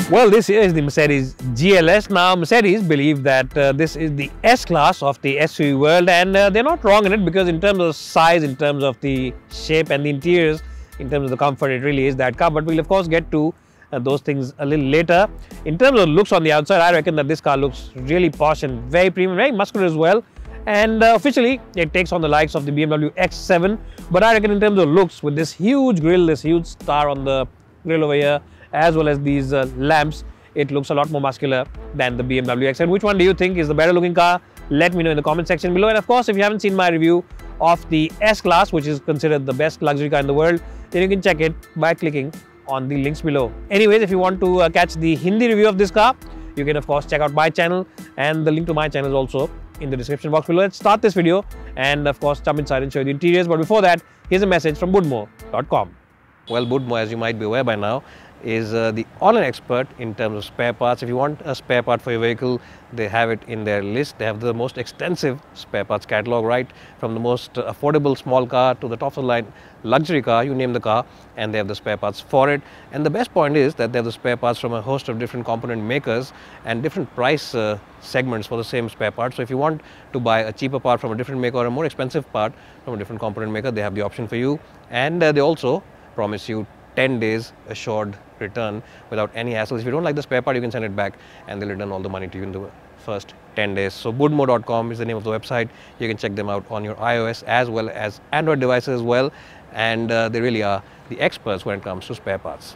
Well, this here is the Mercedes GLS. Now, Mercedes believe that this is the S-Class of the SUV world, and they're not wrong in it, because in terms of size, in terms of the shape and the interiors, in terms of the comfort, it really is that car. But we'll of course get to those things a little later. In terms of looks on the outside, I reckon that this car looks really posh and very premium, very muscular as well. And officially, it takes on the likes of the BMW X7. But I reckon in terms of looks, with this huge grille, this huge star on the grille over here, as well as these lamps, it looks a lot more muscular than the BMW X7. Which one do you think is the better looking car? Let me know in the comment section below. And of course, if you haven't seen my review of the S-Class, which is considered the best luxury car in the world, then you can check it by clicking on the links below. Anyways, if you want to catch the Hindi review of this car, you can of course check out my channel, and the link to my channel is also in the description box below. Let's start this video and of course jump inside and show you the interiors. But before that, here's a message from budmo.com. Well, Budmo, as you might be aware by now, is the online expert in terms of spare parts. If you want a spare part for your vehicle, they have it in their list. They have the most extensive spare parts catalog, right from the most affordable small car to the top of the line luxury car, you name the car, and they have the spare parts for it. And the best point is that they have the spare parts from a host of different component makers and different price segments for the same spare part. So if you want to buy a cheaper part from a different maker or a more expensive part from a different component maker, they have the option for you. And they also promise you 10 days assured return without any hassles. If you don't like the spare part, you can send it back and they'll return all the money to you in the first 10 days. So budmo.com is the name of the website. You can check them out on your iOS as well as Android devices as well. And they really are the experts when it comes to spare parts.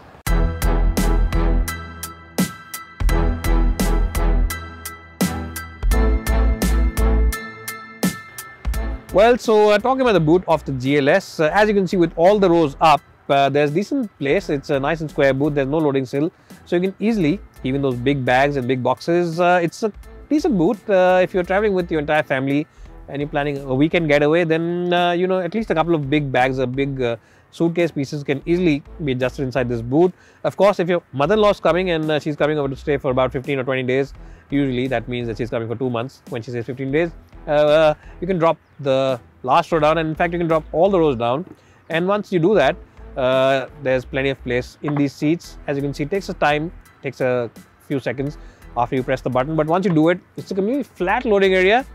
Well, so talking about the boot of the GLS, as you can see with all the rows up, there's decent place. It's a nice and square boot. There's no loading sill, so you can easily, even those big bags and big boxes, it's a decent boot. If you're traveling with your entire family and you're planning a weekend getaway, then you know, at least a couple of big bags or big suitcase pieces can easily be adjusted inside this boot. Of course, if your mother-in-law is coming and she's coming over to stay for about 15 or 20 days, usually that means that she's coming for 2 months. When she says 15 days, you can drop the last row down, and in fact you can drop all the rows down. And once you do that, there's plenty of place in these seats. As you can see, it takes a few seconds after you press the button, but once you do it, it's a completely flat loading area,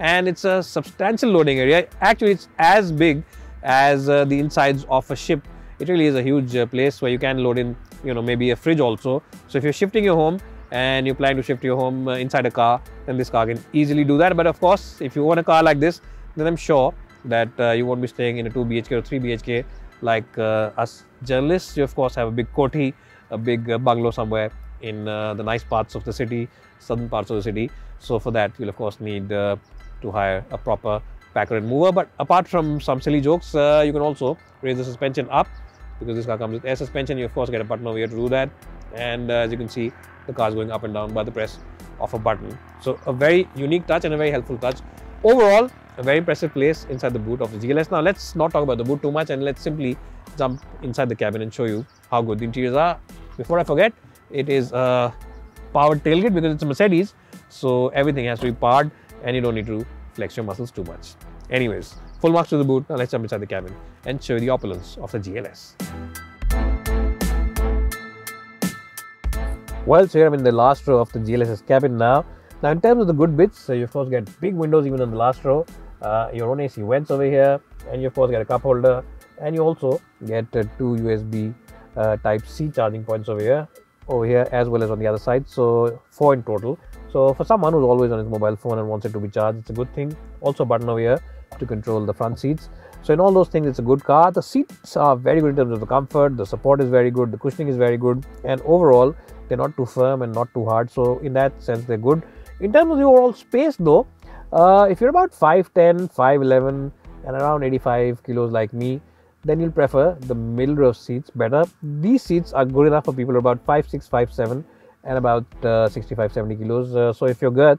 and it's a substantial loading area. Actually, it's as big as the insides of a ship. It really is a huge place where you can load in, you know, maybe a fridge also. So if you're shifting your home and you plan to shift your home inside a car, then this car can easily do that. But of course, if you own a car like this, then I'm sure that you won't be staying in a 2 BHK or 3 BHK like us journalists. You of course have a big koti, a big bungalow somewhere in the nice parts of the city, southern parts of the city. So for that, you'll of course need to hire a proper packer and mover. But apart from some silly jokes, you can also raise the suspension up, because this car comes with air suspension. You of course get a button over here to do that, and as you can see, the car is going up and down by the press of a button. So a very unique touch and a very helpful touch. Overall, a very impressive place inside the boot of the GLS. Now let's not talk about the boot too much, and let's simply jump inside the cabin and show you how good the interiors are. Before I forget, it is a powered tailgate because it's a Mercedes, so everything has to be powered and you don't need to flex your muscles too much. Anyways, full marks to the boot. Now let's jump inside the cabin and show you the opulence of the GLS. Well, so here I'm in the last row of the GLS's cabin now. Now in terms of the good bits, you of course get big windows even on the last row, your own AC vents over here, and you of course get a cup holder, and you also get 2 USB Type-C charging points over here as well as on the other side, so 4 in total. So for someone who's always on his mobile phone and wants it to be charged, it's a good thing. Also a button over here to control the front seats. So in all those things, it's a good car. The seats are very good in terms of the comfort, the support is very good, the cushioning is very good, and overall they're not too firm and not too hard, so in that sense they're good. In terms of the overall space though, if you're about 5'10", 5'11", and around 85 kilos like me, then you'll prefer the middle row seats better. These seats are good enough for people who are about 5'6", 5'7", and about 65, 70 kilos. So if your girth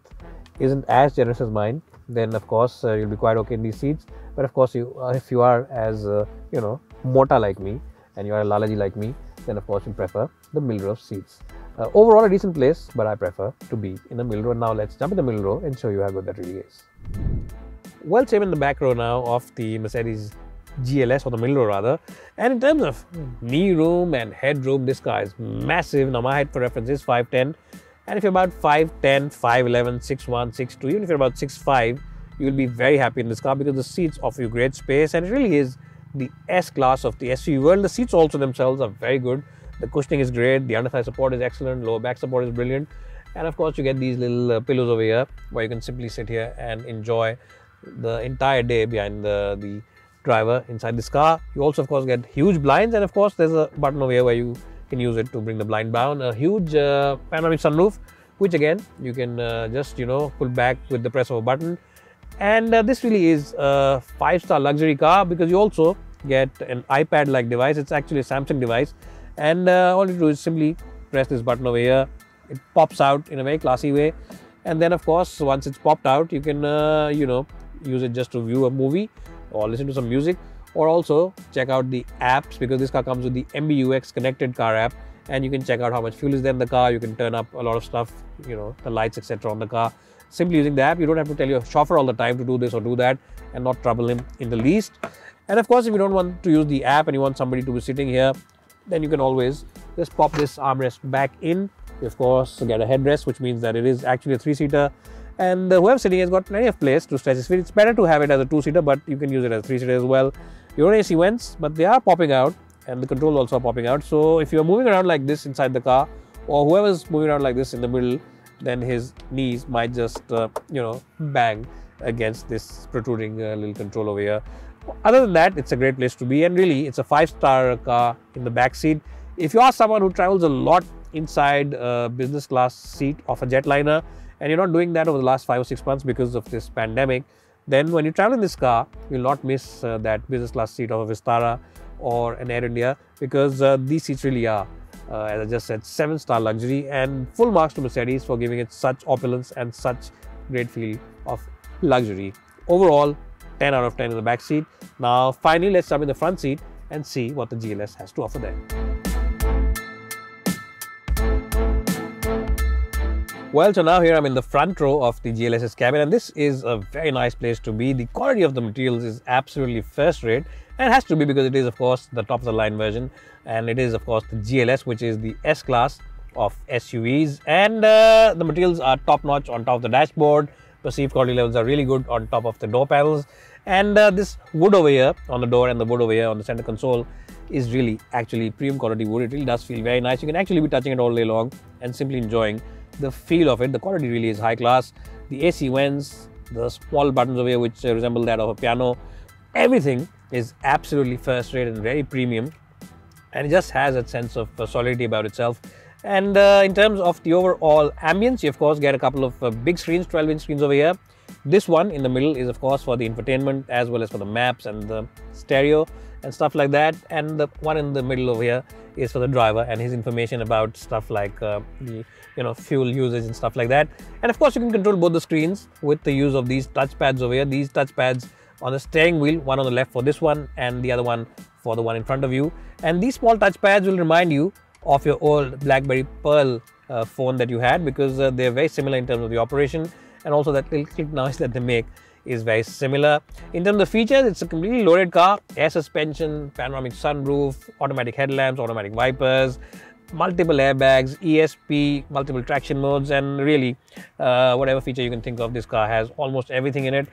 isn't as generous as mine, then of course you'll be quite okay in these seats. But of course, if you are as you know, mota like me, and you are a lalaji like me, then of course you'll prefer the middle row seats. Overall a decent place, but I prefer to be in the middle row. Now let's jump in the middle row and show you how good that really is. Well, same in the back row now of the Mercedes GLS, or the middle row rather. And in terms of knee room and headroom, this car is massive. Now my height for reference is 5'10", and if you're about 5'10", 5'11", 6'1", 6'2", even if you're about 6'5", you'll be very happy in this car because the seats offer you great space, and it really is the S class of the SUV world. The seats also themselves are very good. The cushioning is great, the underthigh support is excellent, lower back support is brilliant, and of course you get these little pillows over here where you can simply sit here and enjoy the entire day behind the driver inside this car. You also of course get huge blinds, and of course there's a button over here where you can use it to bring the blind down. A huge panoramic sunroof, which again you can just pull back with the press of a button. And this really is a 5-star luxury car because you also get an iPad-like device. It's actually a Samsung device, and all you do is simply press this button over here. It pops out in a very classy way, and then of course once it's popped out, you can use it just to view a movie or listen to some music, or also check out the apps, because this car comes with the MBUX connected car app, and you can check out how much fuel is there in the car. You can turn up a lot of stuff, the lights, etc. on the car, simply using the app. You don't have to tell your chauffeur all the time to do this or do that and not trouble him in the least. And of course, if you don't want to use the app and you want somebody to be sitting here, then you can always just pop this armrest back in. You of course get a headrest, which means that it is actually a 3-seater, and whoever's sitting has got plenty of place to stretch his feet. It's better to have it as a 2-seater, but you can use it as a 3-seater as well. Your own AC vents, but they are popping out, and the controls also are popping out. So if you're moving around like this inside the car, or whoever's moving around like this in the middle, then his knees might just bang against this protruding little control over here. Other than that, it's a great place to be, and really it's a 5-star car in the back seat. If you are someone who travels a lot inside a business class seat of a jetliner, and you're not doing that over the last 5 or 6 months because of this pandemic, then when you travel in this car, you'll not miss that business class seat of a Vistara or an Air India, because these seats really are, as I just said, 7-star luxury, and full marks to Mercedes for giving it such opulence and such great feel of luxury. Overall, 10 out of 10 in the back seat. Now finally, let's jump in the front seat and see what the GLS has to offer there. Well, so now here I'm in the front row of the GLS's cabin, and this is a very nice place to be. The quality of the materials is absolutely first rate, and it has to be because it is of course the top of the line version, and it is of course the GLS, which is the S class of SUVs, and the materials are top notch on top of the dashboard. Perceived quality levels are really good on top of the door panels, and this wood over here on the door and the wood over here on the center console is really actually premium quality wood. It really does feel very nice. You can actually be touching it all day long and simply enjoying the feel of it. The quality really is high class. The AC vents, the small buttons over here which resemble that of a piano, everything is absolutely first rate and very premium, and it just has a sense of solidity about itself. And in terms of the overall ambience, you of course get a couple of big screens, 12-inch screens over here. This one in the middle is of course for the infotainment as well as for the maps and the stereo and stuff like that, and the one in the middle over here is for the driver and his information about stuff like the fuel usage and stuff like that. And of course you can control both the screens with the use of these touch pads over here. These touch pads on the steering wheel, one on the left for this one and the other one for the one in front of you. And these small touch pads will remind you of your old BlackBerry Pearl phone that you had, because they're very similar in terms of the operation, and also that little click noise that they make is very similar. In terms of features, it's a completely loaded car. Air suspension, panoramic sunroof, automatic headlamps, automatic wipers, multiple airbags, ESP, multiple traction modes, and really whatever feature you can think of, this car has almost everything in it.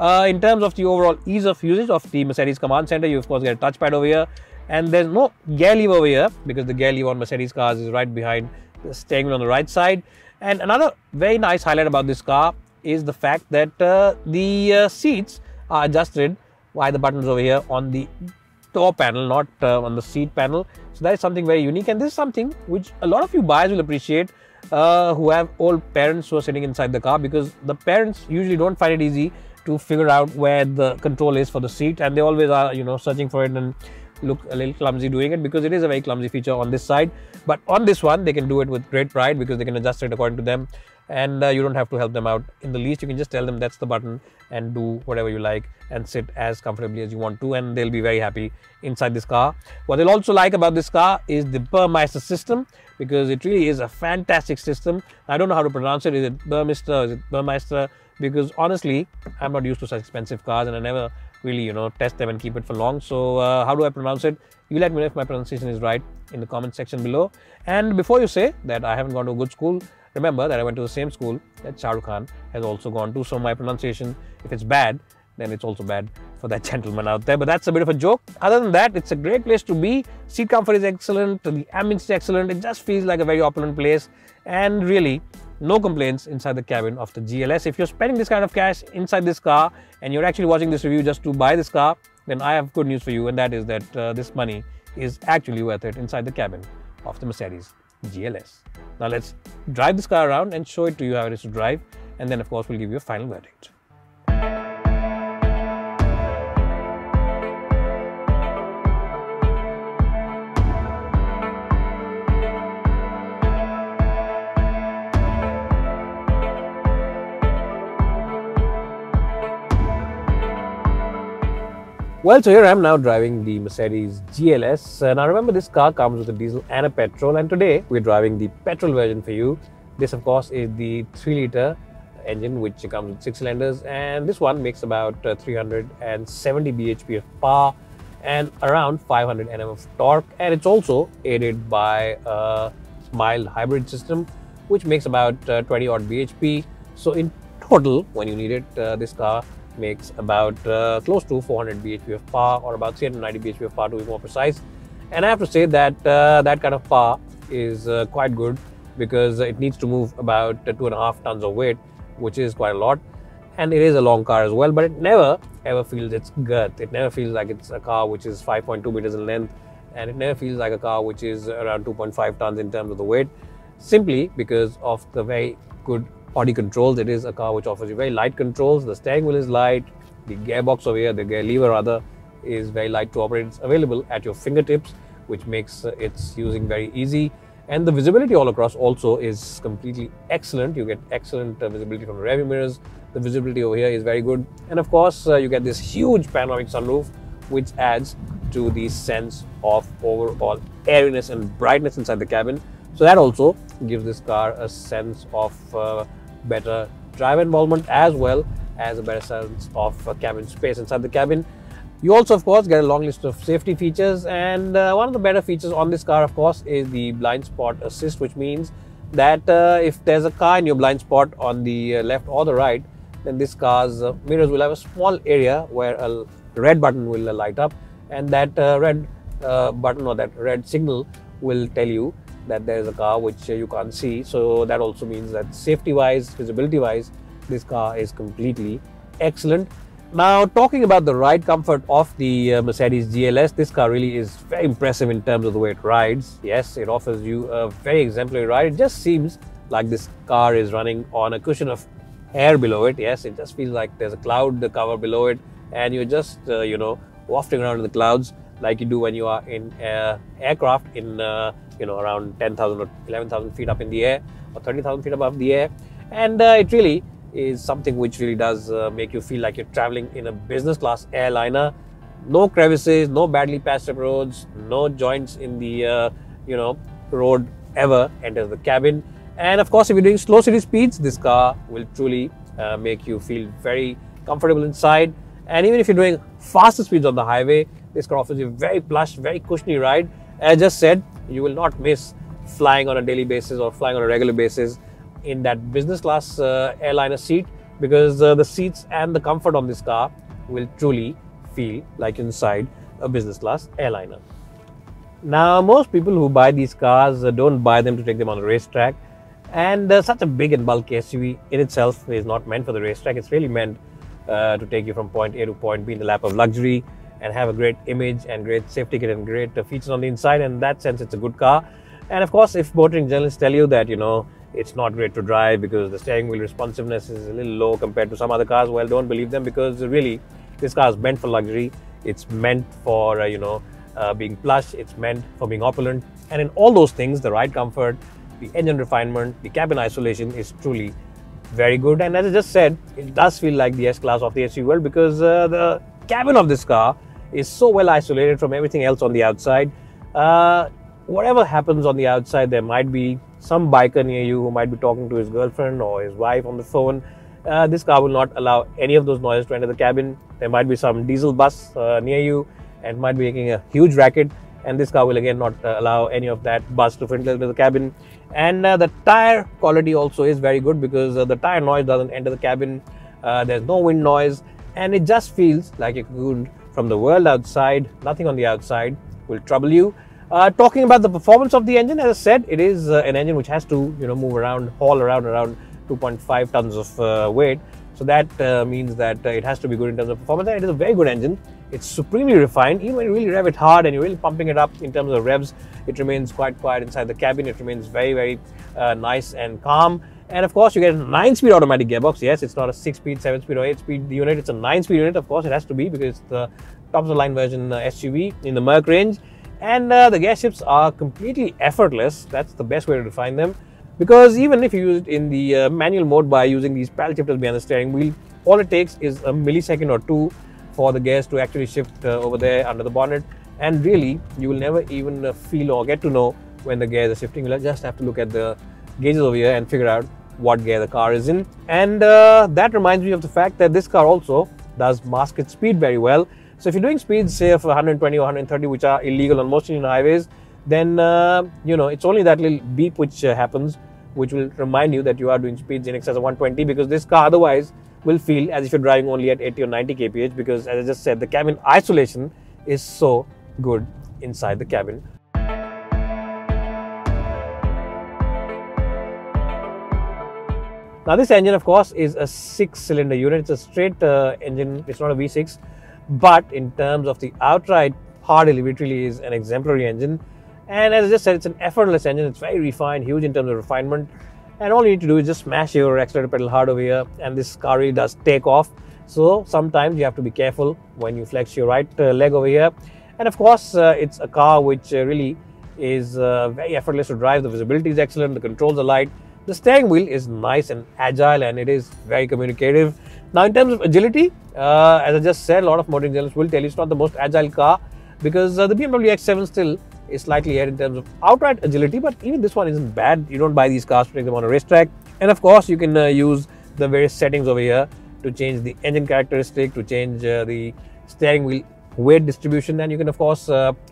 In terms of the overall ease of usage of the Mercedes Command Center, you of course get a touchpad over here, and there's no gear lever over here because the gear lever on Mercedes cars is right behind the steering wheel on the right side. And another very nice highlight about this car is the fact that the seats are adjusted by the buttons over here on the door panel, not on the seat panel. So that is something very unique, and this is something which a lot of you buyers will appreciate who have old parents who are sitting inside the car, because the parents usually don't find it easy to figure out where the control is for the seat, and they always are searching for it and look a little clumsy doing it, because it is a very clumsy feature on this side. But on this one they can do it with great pride, because they can adjust it according to them, and you don't have to help them out in the least. You can just tell them that's the button and do whatever you like and sit as comfortably as you want to, and they'll be very happy inside this car. What they'll also like about this car is the Burmeister system, because it really is a fantastic system. I don't know how to pronounce it. Is it Burmeister? Is it Burmeister? Because honestly, I'm not used to such expensive cars, and I never really, test them and keep it for long. So how do I pronounce it? You let me know if my pronunciation is right in the comment section below. And before you say that I haven't gone to a good school, remember that I went to the same school that Shah Rukh Khan has also gone to. So my pronunciation, if it's bad, then it's also bad for that gentleman out there. But that's a bit of a joke. Other than that, it's a great place to be. Seat comfort is excellent. The ambience is excellent. It just feels like a very opulent place. And really, no complaints inside the cabin of the GLS. If you're spending this kind of cash inside this car and you're actually watching this review just to buy this car, then I have good news for you, and that is that this money is actually worth it inside the cabin of the Mercedes GLS. Now let's drive this car around and show it to you how it is to drive, and then of course we'll give you a final verdict. Well, so here I am now driving the Mercedes GLS. Now remember, this car comes with a diesel and a petrol, and today we're driving the petrol version for you. This of course is the 3-litre engine which comes with 6 cylinders, and this one makes about 370 bhp of power and around 500 Nm of torque, and it's also aided by a mild hybrid system which makes about 20 odd bhp. So in total, when you need it, this car makes about close to 400 bhp of power, or about 390 bhp of power to be more precise. And I have to say that that kind of power is quite good, because it needs to move about 2.5 tons of weight, which is quite a lot. And it is a long car as well, but it never ever feels its girth. It never feels like it's a car which is 5.2 meters in length, and it never feels like a car which is around 2.5 tons in terms of the weight, simply because of the very good body controls. It is a car which offers you very light controls. The steering wheel is light, the gearbox over here, the gear lever rather, is very light to operate. It's available at your fingertips, which makes its using very easy. And the visibility all across also is completely excellent. You get excellent visibility from the rearview mirrors. The visibility over here is very good, and of course you get this huge panoramic sunroof, which adds to the sense of overall airiness and brightness inside the cabin. So that also gives this car a sense of better driver involvement, as well as a better sense of cabin space inside the cabin. You also of course get a long list of safety features, and one of the better features on this car of course is the blind spot assist, which means that if there's a car in your blind spot on the left or the right, then this car's mirrors will have a small area where a red button will light up, and that red button or that red signal will tell you that there is a car which you can't see. So that also means that safety wise, visibility wise, this car is completely excellent. Now, talking about the ride comfort of the Mercedes GLS, this car really is very impressive in terms of the way it rides. Yes, it offers you a very exemplary ride. It just seems like this car is running on a cushion of air below it. Yes, it just feels like there's a cloud cover below it, and you're just wafting around in the clouds like you do when you are in aircraft in around 10,000 or 11,000 feet up in the air, or 30,000 feet above the air. And it really is something which really does make you feel like you're traveling in a business class airliner. No crevices, no badly patched up roads, no joints in the road ever enters the cabin. And of course, if you're doing slow city speeds, this car will truly make you feel very comfortable inside. And even if you're doing faster speeds on the highway, this car offers you a very plush, very cushiony ride. As I just said, you will not miss flying on a daily basis or flying on a regular basis in that business class airliner seat, because the seats and the comfort on this car will truly feel like inside a business class airliner. Now, most people who buy these cars don't buy them to take them on the racetrack, and such a big and bulky SUV in itself is not meant for the racetrack. It's really meant to take you from point A to point B in the lap of luxury and have a great image and great safety kit and great features on the inside. And in that sense, it's a good car. And of course, if motoring journalists tell you that it's not great to drive because the steering wheel responsiveness is a little low compared to some other cars, well, don't believe them, because really this car is meant for luxury. It's meant for being plush. It's meant for being opulent, and in all those things, the ride comfort, the engine refinement, the cabin isolation is truly very good. And as I just said, it does feel like the S-Class of the SUV world, because the cabin of this car is so well isolated from everything else on the outside. Whatever happens on the outside, there might be some biker near you who might be talking to his girlfriend or his wife on the phone, This car will not allow any of those noises to enter the cabin. There might be some diesel bus near you and might be making a huge racket, and this car will again not allow any of that buzz to filter into the cabin. And the tire quality also is very good, because the tire noise doesn't enter the cabin. There's no wind noise, and it just feels like you're cocooned from the world outside. Nothing on the outside will trouble you. Talking about the performance of the engine, as I said, it is an engine which has to move around, haul around 2.5 tons of weight. So that means that it has to be good in terms of performance, and it is a very good engine. It's supremely refined. Even when you really rev it hard and you're really pumping it up in terms of revs, it remains quite quiet inside the cabin. It remains very, very nice and calm. And of course, you get a 9-speed automatic gearbox. Yes, it's not a 6-speed, 7-speed or 8-speed unit. It's a 9-speed unit. Of course, it has to be, because it's the top-of-the-line version SUV in the Merc range. And the gear shifts are completely effortless. That's the best way to define them. Because even if you use it in the manual mode by using these paddle shifters behind the steering wheel, all it takes is a millisecond or two for the gears to actually shift over there under the bonnet. And really, you will never even feel or get to know when the gears are shifting. You'll just have to look at the gauges over here and figure out what gear the car is in. And that reminds me of the fact that this car also does mask its speed very well. So if you're doing speeds, say, of 120 or 130, which are illegal on most Indian highways, then it's only that little beep which happens, which will remind you that you are doing speeds in excess of 120, because this car otherwise will feel as if you're driving only at 80 or 90 kph, because, as I just said, the cabin isolation is so good inside the cabin. Now, this engine, of course, is a 6-cylinder unit. It's a straight engine. It's not a V6, but in terms of the outright power delivery, it really is an exemplary engine. And as I just said, it's an effortless engine. It's very refined, huge in terms of refinement. And all you need to do is just smash your accelerator pedal hard over here, and this car really does take off. So sometimes you have to be careful when you flex your right leg over here. And of course, it's a car which really is very effortless to drive. The visibility is excellent. The controls are light. The steering wheel is nice and agile, and it is very communicative. Now, in terms of agility, as I just said, a lot of motoring journalists will tell you it's not the most agile car, because the BMW X7 still is slightly ahead in terms of outright agility, but even this one isn't bad. You don't buy these cars to take them on a racetrack. And of course, you can use the various settings over here to change the engine characteristic, to change the steering wheel weight distribution, and you can of course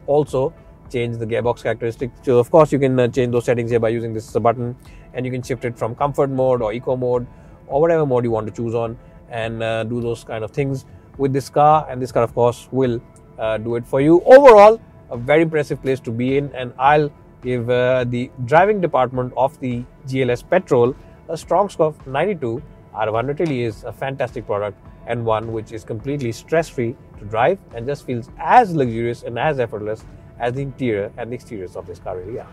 also change the gearbox characteristic. So of course you can change those settings here by using this button, and you can shift it from comfort mode or eco mode or whatever mode you want to choose on, and do those kind of things with this car. And this car of course will do it for you. Overall, a very impressive place to be in, and I'll give the driving department of the GLS Petrol a strong score of 92 out of 100. Really is a fantastic product, and one which is completely stress-free to drive and just feels as luxurious and as effortless as the interior and the exteriors of this car really are.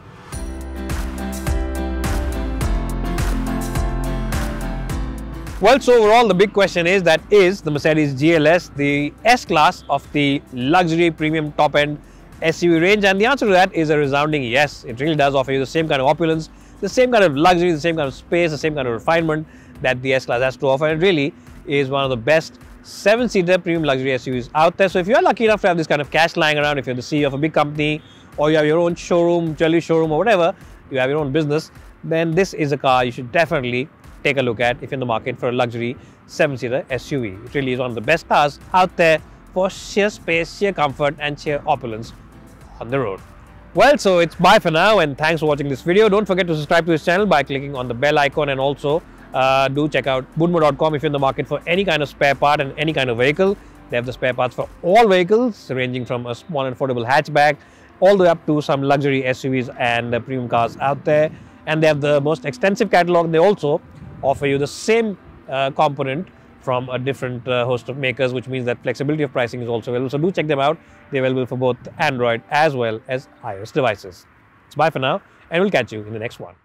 Well, so overall, the big question is that is the Mercedes GLS the S-Class of the luxury premium top-end SUV range? And the answer to that is a resounding yes. It really does offer you the same kind of opulence, the same kind of luxury, the same kind of space, the same kind of refinement that the S-Class has to offer. And it really is one of the best 7-seater premium luxury SUVs out there. So if you're lucky enough to have this kind of cash lying around, if you're the CEO of a big company, or you have your own showroom, jewelry showroom, or whatever, you have your own business, then this is a car you should definitely take a look at if you're in the market for a luxury 7-seater SUV. It really is one of the best cars out there for sheer space, sheer comfort, and sheer opulence on the road. Well, so it's bye for now, and thanks for watching this video. Don't forget to subscribe to this channel by clicking on the bell icon, and also do check out budmo.com if you're in the market for any kind of spare part and any kind of vehicle. They have the spare parts for all vehicles, ranging from a small and affordable hatchback all the way up to some luxury SUVs and premium cars out there. And they have the most extensive catalog. They also offer you the same component from a different host of makers, which means that flexibility of pricing is also available. So do check them out. They're available for both Android as well as iOS devices. It's bye for now, and we'll catch you in the next one.